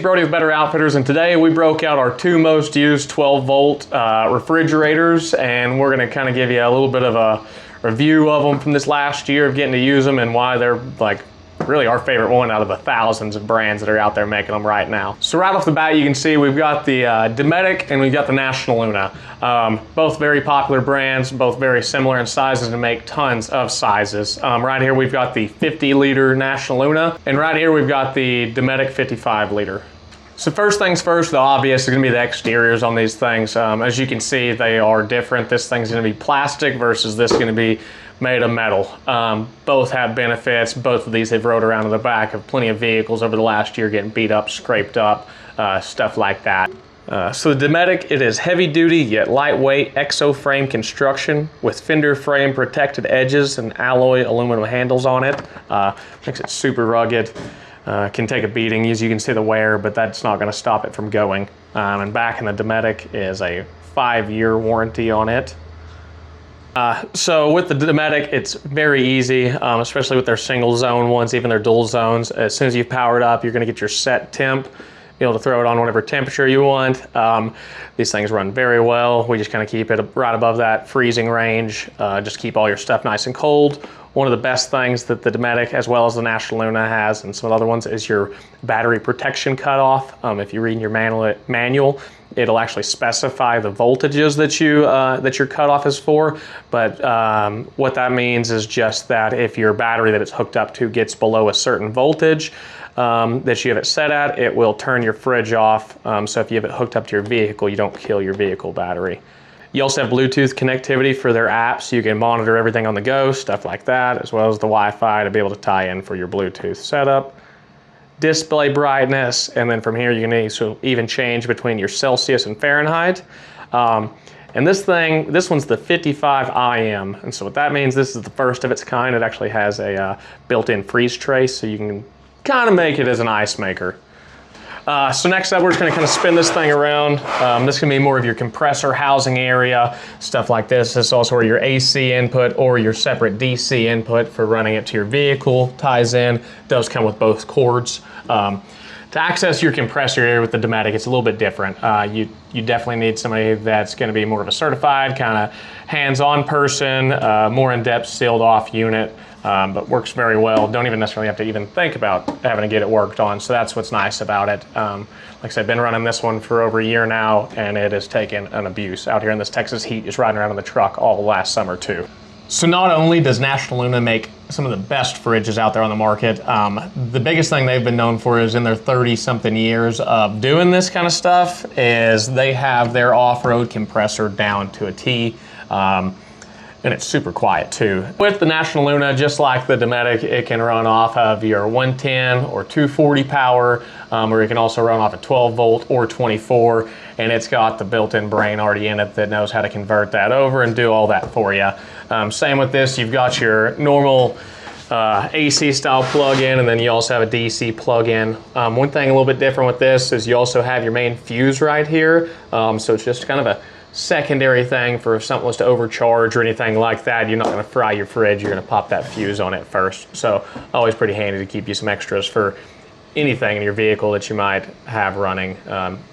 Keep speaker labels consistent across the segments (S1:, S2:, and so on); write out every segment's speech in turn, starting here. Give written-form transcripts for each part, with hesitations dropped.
S1: Brody with Better Outfitters, and today we broke out our two most used 12-volt refrigerators, and we're going to kind of give you a little bit of a review of them from this last year of getting to use them and why they're like really our favorite one out of the thousands of brands that are out there making them right now. So right off the bat, you can see we've got the Dometic and we've got the National Luna. Both very popular brands, both very similar in sizes and make tons of sizes. Right here we've got the 50-liter National Luna, and right here we've got the Dometic 55-liter. So first things first, the obvious is going to be the exteriors on these things. As you can see, they are different. This thing's going to be plastic versus this going to be made of metal. Both have benefits. Both of these have rode around in the back of plenty of vehicles over the last year getting beat up, scraped up, stuff like that. So the Dometic, it is heavy duty yet lightweight exo frame construction with fender frame protected edges and alloy aluminum handles on it. Makes it super rugged. Can take a beating, as you can see the wear, but that's not going to stop it from going. And back in the Dometic is a 5-year warranty on it. So with the Dometic, it's very easy, especially with their single zone ones, even their dual zones. As soon as you've powered up, you're going to get your set temp, be able to throw it on whatever temperature you want. These things run very well. We just kind of keep it right above that freezing range, just keep all your stuff nice and cold. One of the best things that the Dometic, as well as the National Luna has, and some other ones, is your battery protection cutoff. If you read in your manual, it'll actually specify the voltages that that your cutoff is for. But what that means is just that if your battery that it's hooked up to gets below a certain voltage that you have it set at, it will turn your fridge off. So if you have it hooked up to your vehicle, you don't kill your vehicle battery. You also have Bluetooth connectivity for their apps, so you can monitor everything on the go, stuff like that, as well as the Wi-Fi to be able to tie in for your Bluetooth setup. Display brightness, and then from here you can even change between your Celsius and Fahrenheit. And this one's the 55 IM, and so what that means, this is the first of its kind. It actually has a built-in freeze trace, so you can kind of make it as an ice maker. So next up, we're just going to kind of spin this thing around. This is going to be more of your compressor housing area, stuff like this. This is also where your AC input or your separate DC input for running it to your vehicle ties in. Does come with both cords. To access your compressor area with the Dometic, it's a little bit different. You definitely need somebody that's going to be more of a certified, kind of hands-on person, more in-depth sealed off unit. But works very well. Don't even necessarily have to even think about having to get it worked on. So that's what's nice about it. Like I said, I've been running this one for over a year now, and it has taken an abuse out here in this Texas heat, just riding around in the truck all last summer too. So not only does National Luna make some of the best fridges out there on the market, the biggest thing they've been known for is in their 30-something years of doing this kind of stuff is they have their off-road compressor down to a T. And it's super quiet too. With the National Luna, just like the Dometic, it can run off of your 110 or 240 power, or it can also run off a 12 volt or 24, and it's got the built-in brain already in it that knows how to convert that over and do all that for you. Same with this, you've got your normal AC style plug-in, and then you also have a DC plug-in. One thing a little bit different with this is you also have your main fuse right here, so it's just kind of a secondary thing for if something was to overcharge or anything like that. You're not going to fry your fridge, you're going to pop that fuse on it first. So always pretty handy to keep you some extras for anything in your vehicle that you might have running.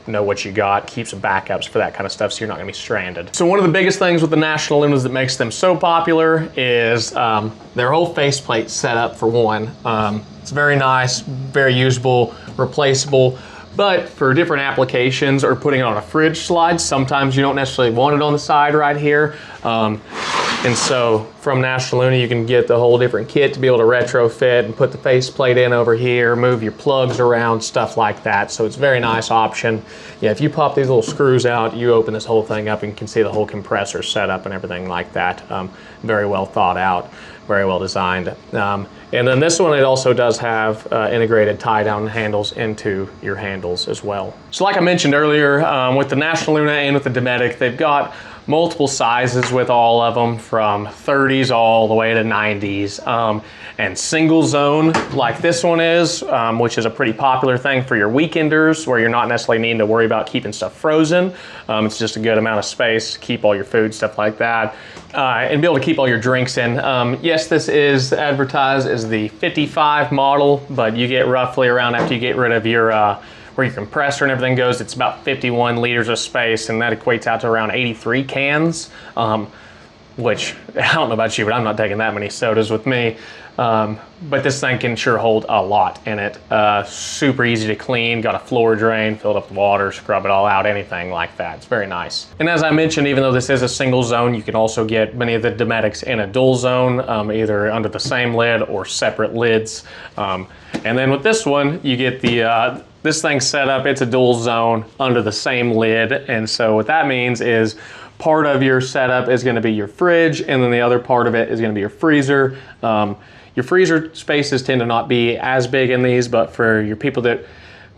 S1: Know what you got, keep some backups for that kind of stuff so you're not going to be stranded. So one of the biggest things with the National Lunas that makes them so popular is their whole faceplate setup for one. It's very nice, very usable, replaceable. But for different applications or putting it on a fridge slide, sometimes you don't necessarily want it on the side right here. And so from National Luna, you can get the whole different kit to be able to retrofit and put the faceplate in over here, move your plugs around, stuff like that. So it's a very nice option. Yeah, if you pop these little screws out, you open this whole thing up and you can see the whole compressor setup and everything like that. Very well thought out, very well designed. And then this one, it also does have integrated tie-down handles into your handles as well. So like I mentioned earlier, with the National Luna and with the Dometic, they've got multiple sizes with all of them, from 30s all the way to 90s. And single zone like this one is, which is a pretty popular thing for your weekenders where you're not necessarily needing to worry about keeping stuff frozen. It's just a good amount of space, keep all your food, stuff like that, and be able to keep all your drinks in. Yes, this is advertised as the 55 model, but you get roughly around, after you get rid of your where your compressor and everything goes, it's about 51 liters of space, and that equates out to around 83 cans. Which, I don't know about you, but I'm not taking that many sodas with me. But this thing can sure hold a lot in it. Super easy to clean, got a floor drain, filled up with water, scrub it all out, anything like that. It's very nice. And as I mentioned, even though this is a single zone, you can also get many of the Dometics in a dual zone, either under the same lid or separate lids. And then with this one, you get the, this thing set up, it's a dual zone under the same lid. And so what that means is part of your setup is going to be your fridge, and then the other part of it is going to be your freezer. Your freezer spaces tend to not be as big in these, but for your people that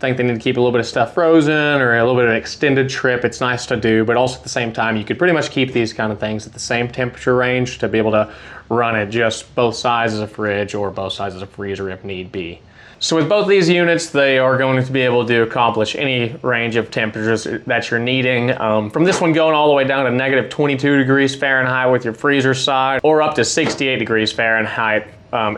S1: think they need to keep a little bit of stuff frozen or a little bit of an extended trip, it's nice to do, but also at the same time, you could pretty much keep these kind of things at the same temperature range to be able to run it just both sides as a fridge or both sides as a freezer if need be. So with both these units, they are going to be able to accomplish any range of temperatures that you're needing. From this one going all the way down to negative 22 degrees Fahrenheit with your freezer side, or up to 68 degrees Fahrenheit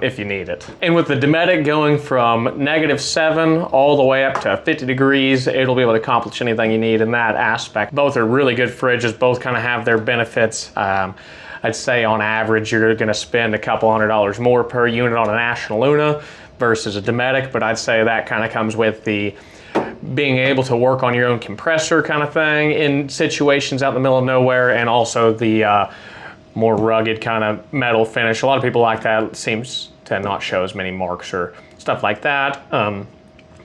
S1: if you need it. And with the Dometic going from -7 all the way up to 50 degrees, it'll be able to accomplish anything you need in that aspect. Both are really good fridges, both kind of have their benefits. I'd say on average, you're gonna spend a couple $100 more per unit on a National Luna versus a Dometic, but I'd say that kind of comes with the being able to work on your own compressor kind of thing in situations out in the middle of nowhere, and also the more rugged kind of metal finish. A lot of people like that. It seems to not show as many marks or stuff like that.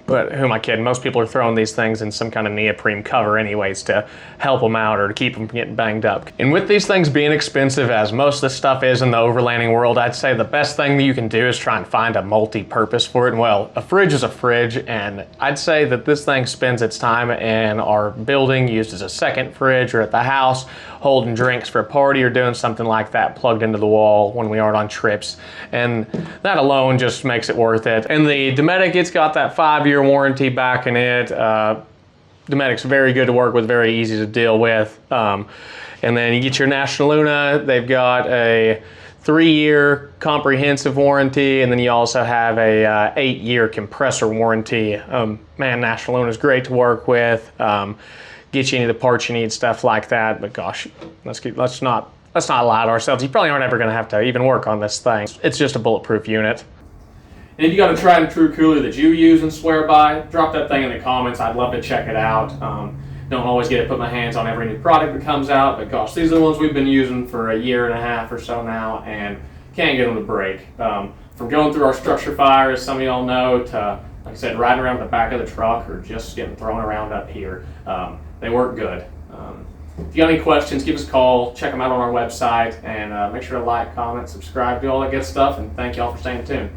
S1: But who am I kidding? Most people are throwing these things in some kind of neoprene cover anyways to help them out or to keep them from getting banged up. And with these things being expensive, as most of the stuff is in the overlanding world, I'd say the best thing that you can do is try and find a multi-purpose for it. And well, a fridge is a fridge, and I'd say that this thing spends its time in our building used as a second fridge, or at the house holding drinks for a party or doing something like that plugged into the wall when we aren't on trips. And that alone just makes it worth it. And the Dometic, it's got that 5-year warranty backing it. Dometic's very good to work with, very easy to deal with. And then you get your National Luna, they've got a 3-year comprehensive warranty, and then you also have a 8-year compressor warranty. Man, National Luna is great to work with. Get you any of the parts you need, stuff like that. But gosh, let's not lie to ourselves. You probably aren't ever going to have to even work on this thing. It's just a bulletproof unit. And if you got a tried and true cooler that you use and swear by, drop that thing in the comments. I'd love to check it out. Don't always get to put my hands on every new product that comes out, but gosh, these are the ones we've been using for a year and a half or so now, and can't get them to break. From going through our structure fire, as some of y'all know, to, like I said, riding around the back of the truck or just getting thrown around up here. They work good. If you got any questions, give us a call, check them out on our website, and make sure to like, comment, subscribe, do all that good stuff, and thank y'all for staying tuned.